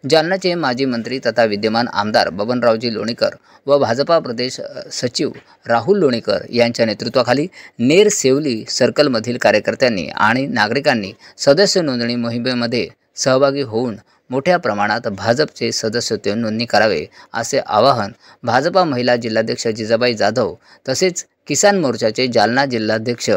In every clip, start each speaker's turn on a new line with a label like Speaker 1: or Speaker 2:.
Speaker 1: जालन्याचे माजी मंत्री तथा विद्यमान आमदार बबनरावजी लोणीकर व भाजपा प्रदेश सचिव राहुल लोणीकर यांच्या नेतृत्वाखाली नेर सेवली सर्कलमधील कार्यकर्त्यांनी आणि नागरिकांनी सदस्य नोंदणी मोहिमेमध्ये सहभागी होऊन मोठ्या प्रमाणात भाजपचे सदस्यत्व नोंदणी करावे असे आवाहन भाजपा महिला जिल्हाध्यक्ष जिजाबाई जाधव तसेच किसान मोर्चाचे जालना जिल्हाध्यक्ष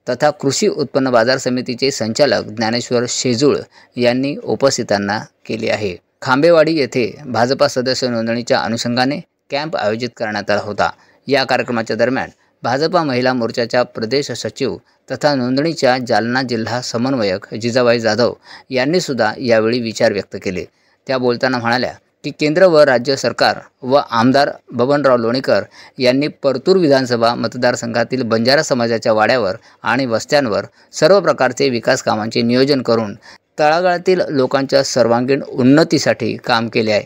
Speaker 1: तथा कृषी उत्पन्न बाजार समितीचे संचालक ज्ञानेश्वर शेजूळ यांनी उपस्थितांना केले आहे। खांबेवाडी येथे भाजपा सदस्य नोंदणीच्या अनुषंगाने कॅम्प आयोजित करण्यात आला होता। या कार्यक्रमाच्या दरम्यान भाजपा महिला मोर्चाच्या प्रदेश सचिव तथा नोंदणीच्या जालना जिल्हा समन्वयक जिजाबाई जाधव यांनी सुद्धा यावेळी विचार व्यक्त केले। त्या बोलताना म्हणाल्या की केंद्र व राज्य सरकार व आमदार बबनराव लोणीकर यांनी परतूर विधानसभा मतदारसंघातील बंजारा समाजाच्या वाड्यावर आणि वस्त्यांवर सर्व प्रकारचे विकास कामांचे नियोजन करून तळागाळातील लोकांच्या सर्वांगीण उन्नतीसाठी काम केले आहे।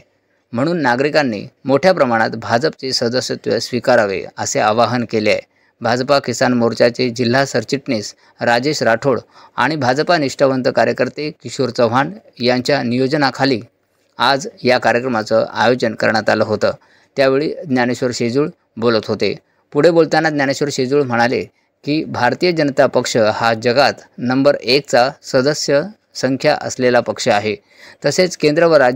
Speaker 1: म्हणून नागरिकांनी मोठ्या प्रमाणात भाजपचे सदस्यत्व स्वीकारावे असे आवाहन केले आहे। भाजपा किसान मोर्चाचे जिल्हा सरचिटणीस राजेश राठोड आणि भाजपा निष्ठावंत कार्यकर्ते किशोर चव्हाण यांच्या नियोजनाखाली आज या कार्यक्रमाचं आयोजन करण्यात आलं होतं। त्यावेळी ज्ञानेश्वर शेजूळ बोलत होते। पुढे बोलताना ज्ञानेश्वर शेजूळ म्हणाले की भारतीय जनता पक्ष हा जगात नंबर 1चा सदस्य संख्या असलेला पक्ष आहे। तसेच केंद्र व राज्य